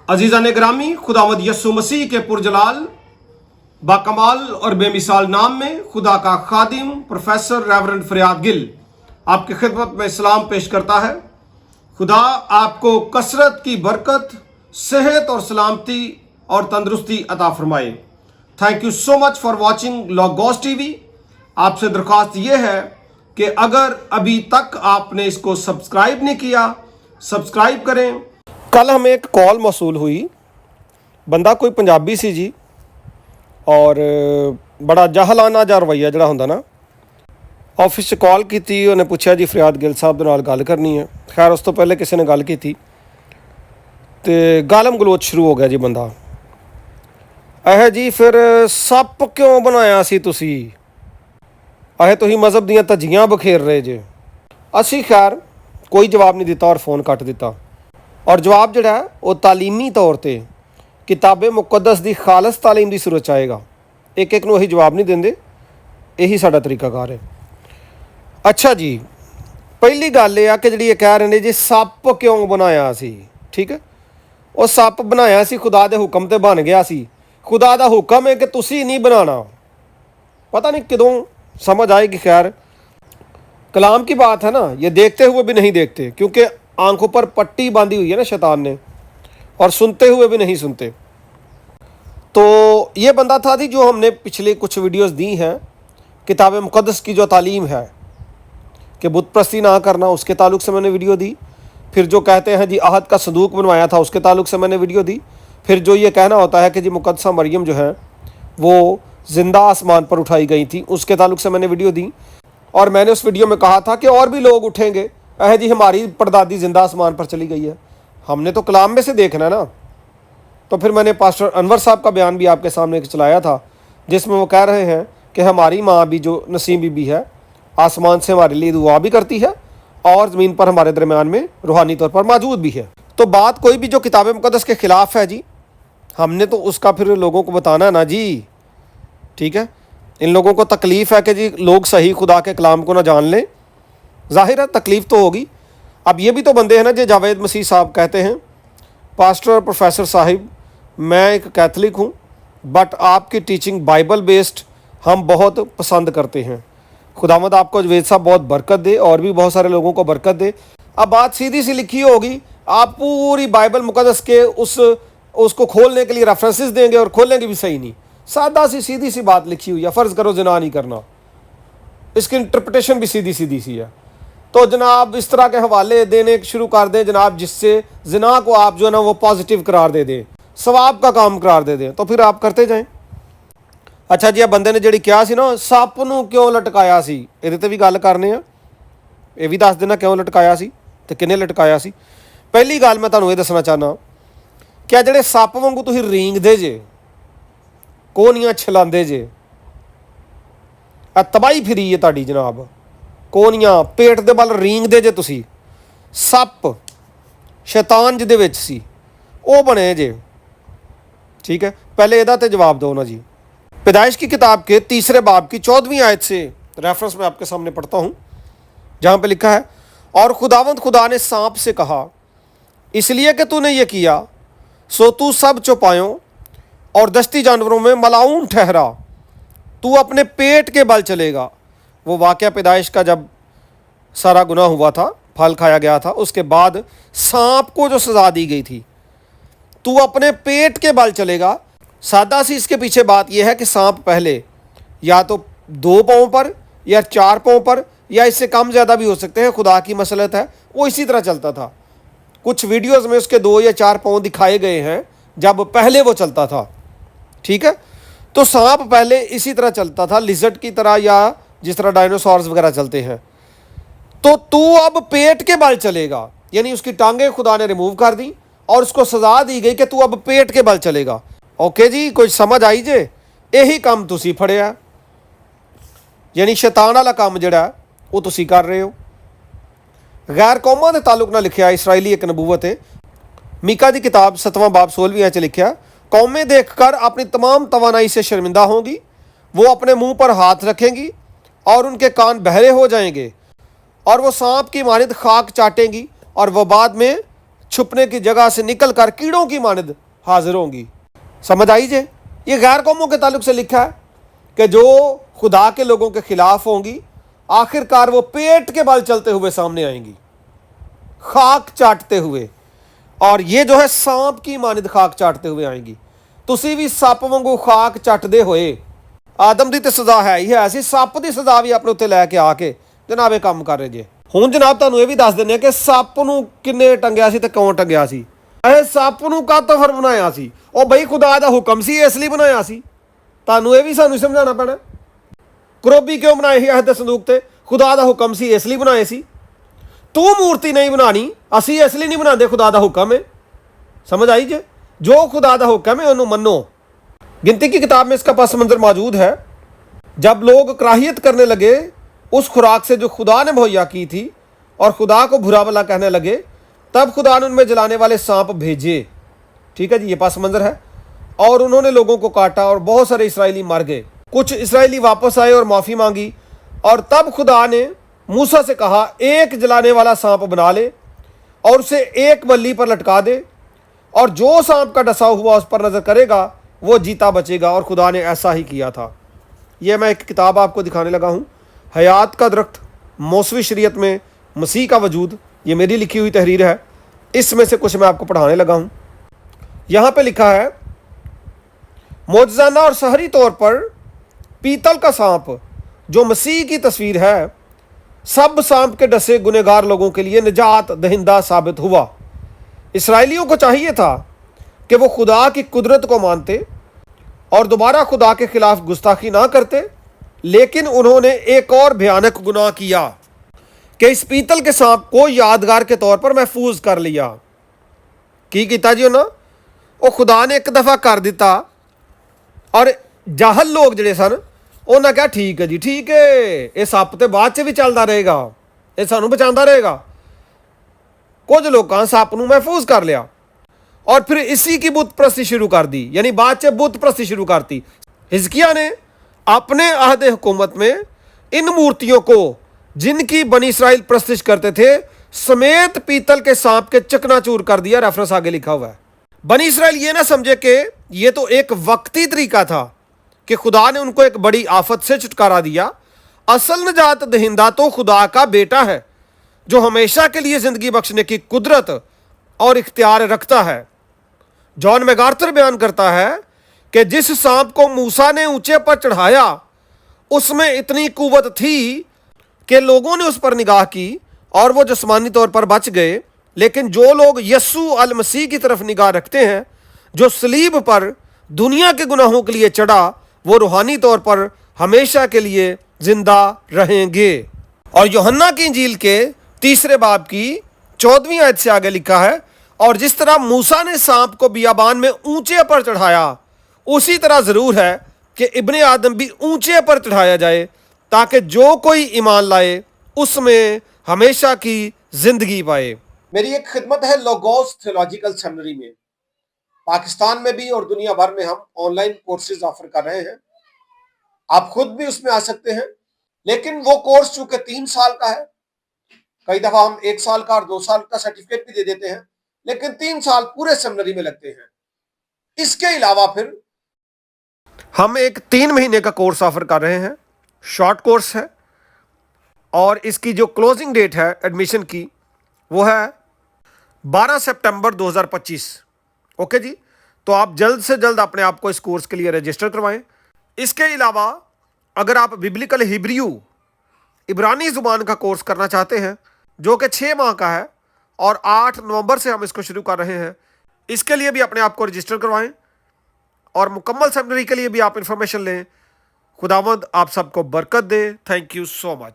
अजीज़ान ग्रामी, खुदावंद यस्सु मसीह के पुरजलाल बाकमाल और बेमिसाल नाम में खुदा का खादिम प्रोफेसर रेवरेंड फरियाद गिल आपकी खिदमत में इस्लाम पेश करता है। खुदा आपको कसरत की बरकत, सेहत और सलामती और तंदुरुस्ती अता फरमाए। Thank you so much for watching logos TV. आपसे दरख्वास्त ये है कि अगर अभी तक आपने इसको सब्सक्राइब नहीं किया, सब्सक्राइब करें। कल हमें एक कॉल मौसूल हुई, बंदा कोई पंजाबी सी जी, और बड़ा जाहलाना जा रवैया जड़ा होंदा ना। ऑफिस कॉल की, उन्हें पूछा जी फरियाद गिल साहब दे नाल गल करनी है। खैर उस तो पहले किसी ने गल की तो गालम गलोच शुरू हो गया जी। बंदा जी फिर सप क्यों बनाया सी तुसी, तुसी मज़हब दियां धज्जियां बखेर रहे जे। असी खैर कोई जवाब नहीं दिता और फ़ोन कट दिता। और जवाब जड़ा है वो तालीमी तौर पर किताबे मुकद्दस की खालस तालीम की सूरत आएगा। एक एक नूं असीं जवाब नहीं देंदे, यही साडा तरीकाकार है। अच्छा जी, पहली गल यह कि जी कह रहे हैं जी सप क्यों बनाया सी। ठीक है, वो सप बनाया सी खुदा के हुक्म ते बन गया सी। खुदा का हुक्म है कि तुसी नहीं बनाना। पता नहीं कदों समझ आएगी। खैर कलाम की बात है ना, ये देखते हुए भी नहीं देखते, क्योंकि आंखों पर पट्टी बांधी हुई है ना शैतान ने, और सुनते हुए भी नहीं सुनते। तो ये बंदा था जी जो हमने पिछले कुछ वीडियोस दी हैं किताब मुकद्दस की जो तालीम है कि बुत प्रस्ती ना करना, उसके ताल्लुक से मैंने वीडियो दी। फिर जो कहते हैं जी आहद का संदूक बनवाया था, उसके ताल्लुक से मैंने वीडियो दी। फिर जो ये कहना होता है कि जी मुकद्दसा मरियम जो है वो ज़िंदा आसमान पर उठाई गई थी, उसके ताल्लुक से मैंने वीडियो दी। और मैंने उस वीडियो में कहा था कि और भी लोग उठेंगे, जी हमारी परदादी ज़िंदा आसमान पर चली गई है। हमने तो कलाम में से देखना है ना। तो फिर मैंने पास्टर अनवर साहब का बयान भी आपके सामने चलाया था, जिसमें वो कह रहे हैं कि हमारी माँ भी जो नसीम बीबी है आसमान से हमारे लिए दुआ भी करती है और ज़मीन पर हमारे दरमियान में रूहानी तौर पर मौजूद भी है। तो बात कोई भी जो किताब मुकद्दस के ख़िलाफ़ है जी, हमने तो उसका फिर लोगों को बताना ना जी। ठीक है, इन लोगों को तकलीफ़ है कि जी लोग सही खुदा के कलाम को ना जान लें। ज़ाहिर है तकलीफ़ तो होगी। अब ये भी तो बंदे हैं ना, जो जावेद मसीह साहब कहते हैं, पास्टर और प्रोफेसर साहिब मैं एक कैथलिक हूँ, बट आपकी टीचिंग बाइबल बेस्ड हम बहुत पसंद करते हैं। खुदावंद आपको जावेद साहब बहुत बरकत दे और भी बहुत सारे लोगों को बरकत दे। अब बात सीधी सी लिखी होगी, आप पूरी बाइबल मुकद्दस के उसको खोलने के लिए रेफरेंसेस देंगे और खोलेंगे भी सही नहीं। सादा सी सीधी सी बात लिखी हुई है, फ़र्ज़ करो ज़िना नहीं करना, इसकी इंटरप्रिटेशन भी सीधी सीधी सी है। तो जनाब इस तरह के हवाले देने शुरू कर दें जनाब, जिससे ज़िना को आप जो है ना वो पॉजिटिव करार दे दें, सवाब का काम करार दे दें, तो फिर आप करते जाएं। अच्छा जी, बंदे ने जी क्या सी ना, सप नूं क्यों लटकाया सी, इहदे ते भी गल करने आ। ये भी दस देना क्यों लटकाया सी ते किन्ने लटकाया सी। पहली गल मैं तुहानूं ये दसना चाहना, क्या जिहड़े सप वांगू तुसीं रींगदे जे, कोहनियां छलांदे जे, तबाही फिरी है तुहाडी जनाब। कोहनियां पेट दे बल रींगदे जे तुसी, सप शैतान जिहदे विच सी वो बने जे। ठीक है, पहले इहदा ते जवाब दो ना जी। पैदाइश की किताब के 3 बाब की 14वीं आयत से रेफरेंस मैं आपके सामने पढ़ता हूँ, जहाँ पे लिखा है, और खुदावंद खुदा ने सांप से कहा, इसलिए कि तूने ये किया सो तू सब चौपायों और दस्ती जानवरों में मलाऊन ठहरा, तू अपने पेट के बल चलेगा। वो वाक़या पैदाइश का जब सारा गुनाह हुआ था, फल खाया गया था, उसके बाद सांप को जो सज़ा दी गई थी, तू अपने पेट के बल चलेगा। सादा सी इसके पीछे बात यह है कि सांप पहले या तो 2 पाँव पर या 4 पाँव पर या इससे कम ज़्यादा भी हो सकते हैं, खुदा की मसलत है, वो इसी तरह चलता था। कुछ वीडियोस में उसके 2 या 4 पाँव दिखाए गए हैं जब पहले वो चलता था। ठीक है, तो सांप पहले इसी तरह चलता था, लिजर्ड की तरह, या जिस तरह डायनासोर्स वगैरह चलते हैं। तो तू अब पेट के बल चलेगा, यानी उसकी टांगें खुदा ने रिमूव कर दी और उसको सजा दी गई कि तू अब पेट के बल चलेगा। ओके जी, कोई समझ आई जे? यही काम तुसी फड़िया, यानी शैतान वाला काम जिहड़ा वो तुसी कर रहे हो। गैर कौमां दे ताल्लुक नाल लिखिया इसराइली एक नबूवत है। मीका की किताब 7वां बाब 16वीं आयत लिखिया, कौमें देखकर अपनी तमाम तवानाई से शर्मिंदा होंगी, वो अपने मुंह पर हाथ रखेंगी और उनके कान बहरे हो जाएंगे, और वो सांप की मानिंद खाक चाटेंगी और वह बाद में छुपने की जगह से निकल कर कीड़ों की मानद हाजिर होंगी। समझ आई जे? ये गैर कौमों के ताल्लुक से लिखा है कि जो खुदा के लोगों के खिलाफ होंगी, आखिरकार वो पेट के बल चलते हुए सामने आएंगी, खाक चाटते हुए। और ये जो है सांप की मानद खाक चाटते हुए आएंगी। तुसी भी सप वांगू खाक चटदे होए, आदम दी ते सज़ा है ही है ऐसी, सप दी सज़ा भी अपने उत्ते लैके आके जनाब ये काम कर रहे जे। हुण जनाब तुहानूं ये भी दस दिंदे कि सप नूं किन्ने टंगिया सी ते क्यों टंगिया सी। ਇਹ ਸੱਪ ਨੂੰ ਕਾਹਤੋਂ ਫਿਰ ਬਣਾਇਆ ਸੀ? ਉਹ ਬਈ ਖੁਦਾ ਦਾ ਹੁਕਮ ਸੀ, ਇਸ ਲਈ ਬਣਾਇਆ ਸੀ। ਤੁਹਾਨੂੰ ਇਹ ਵੀ ਸਾਨੂੰ ਸਮਝਾਉਣਾ ਪੈਣਾ। ਕਰੋਬੀ ਕਿਉਂ ਬਣਾਏ ਸੀ ਅਹਿਦ ਸੰਦੂਕ ਤੇ? ਖੁਦਾ ਦਾ ਹੁਕਮ ਸੀ, ਇਸ ਲਈ ਬਣਾਏ ਸੀ। ਤੂੰ ਮੂਰਤੀ ਨਹੀਂ ਬਣਾਣੀ, ਅਸੀਂ ਇਸ ਲਈ ਨਹੀਂ ਬਣਾਉਂਦੇ, ਖੁਦਾ ਦਾ ਹੁਕਮ है। समझ आई जे? जो खुदा का हुक्म है उन्होंने मनो। गिनती की किताब में इसका पस मंजर मौजूद है। जब लोग कराहियत करने लगे उस खुराक से जो खुदा ने मुहैया की थी और खुदा को बुरा भला कहने लगे, तब खुदा ने उनमें जलाने वाले सांप भेजे। ठीक है जी, ये पस मंजर है। और उन्होंने लोगों को काटा और बहुत सारे इसराइली मर गए। कुछ इसराइली वापस आए और माफ़ी मांगी। और तब खुदा ने मूसा से कहा, एक जलाने वाला सांप बना ले और उसे एक बल्ली पर लटका दे, और जो सांप का डसा हुआ उस पर नज़र करेगा वो जीता बचेगा। और खुदा ने ऐसा ही किया था। ये मैं एक किताब आपको दिखाने लगा हूँ, हयात का दरख्त, मौसवी शरीयत में मसीह का वजूद। ये मेरी लिखी हुई तहरीर है, इसमें से कुछ मैं आपको पढ़ाने लगा हूँ। यहाँ पे लिखा है, मौजज़ाना और सहरी तौर पर पीतल का सांप जो मसीह की तस्वीर है, सब सांप के डसे गुनहगार लोगों के लिए निजात दहिंदा साबित हुआ। इसराइलियों को चाहिए था कि वो खुदा की कुदरत को मानते और दोबारा खुदा के खिलाफ गुस्ताखी ना करते, लेकिन उन्होंने एक और भयानक गुनाह किया कि इस पीतल के सांप को यादगार के तौर पर महफूज कर लिया। की कीता जी उन्होंने? वो खुदा ने एक दफ़ा कर दिता और जाहल लोग जिहड़े सन उन्होंने कहा, ठीक है जी, ठीक है, ये सप तो बाद च भी चलता रहेगा, ये सानू बचाता रहेगा। कुछ लोगों सप नूं महफूज कर लिया और फिर इसी की बुत प्रस्ती शुरू कर दी, यानी बाद च बुत प्रस्ती शुरू करती। हिजकिया ने अपने अहद हुकूमत में इन मूर्तियों को, जिनकी बनी इसराइल प्रस्तिश करते थे, समेत पीतल के सांप के चकनाचूर कर दिया। रेफरेंस आगे लिखा हुआ है। बनी इसराइल ये ना समझे कि ये तो एक वक्ती तरीका था कि खुदा ने उनको एक बड़ी आफत से छुटकारा दिया। असल निजात दहिंदा तो खुदा का बेटा है, जो हमेशा के लिए ज़िंदगी बख्शने की कुदरत और इख्तियार रखता है। जॉन मैगार्थर बयान करता है कि जिस सांप को मूसा ने ऊंचे पर चढ़ाया, उसमें इतनी कुव्वत थी कि लोगों ने उस पर निगाह की और वो जिस्मानी तौर पर बच गए। लेकिन जो लोग यस्सू अल मसीह की तरफ निगाह रखते हैं, जो सलीब पर दुनिया के गुनाहों के लिए चढ़ा, वो रूहानी तौर पर हमेशा के लिए जिंदा रहेंगे। और यूहन्ना की इंजील के 3 बाब की 14वीं आयत से आगे लिखा है, और जिस तरह मूसा ने सांप को बियाबान में ऊंचे पर चढ़ाया, उसी तरह ज़रूर है कि इब्ने आदम भी ऊंचे पर चढ़ाया जाए, ताकि जो कोई ईमान लाए उसमें हमेशा की ज़िंदगी पाए। मेरी एक खिदमत है लोगोस थियोलॉजिकल सेमिनरी में, पाकिस्तान में भी और दुनिया भर में हम ऑनलाइन कोर्सेज ऑफर कर रहे हैं। आप खुद भी उसमें आ सकते हैं, लेकिन वो कोर्स चूंकि 3 साल का है, कई दफ़ा हम 1 साल का और 2 साल का सर्टिफिकेट भी दे देते हैं, लेकिन 3 साल पूरे सेमिनरी में लगते हैं। इसके अलावा फिर हम एक 3 महीने का कोर्स ऑफर कर रहे हैं, शॉर्ट कोर्स है, और इसकी जो क्लोजिंग डेट है एडमिशन की वो है 12 सितंबर 2025। ओके जी, तो आप जल्द से जल्द अपने आप को इस कोर्स के लिए रजिस्टर करवाएं। इसके अलावा अगर आप बिब्लिकल हिब्रू इब्रानी ज़ुबान का कोर्स करना चाहते हैं, जो कि 6 माह का है और 8 नवंबर से हम इसको शुरू कर रहे हैं, इसके लिए भी अपने आप को रजिस्टर करवाएं। और मुकम्मल सेमिनरी के लिए भी आप इंफॉर्मेशन लें। खुदावंद आप सबको बरकत दे। Thank you so much.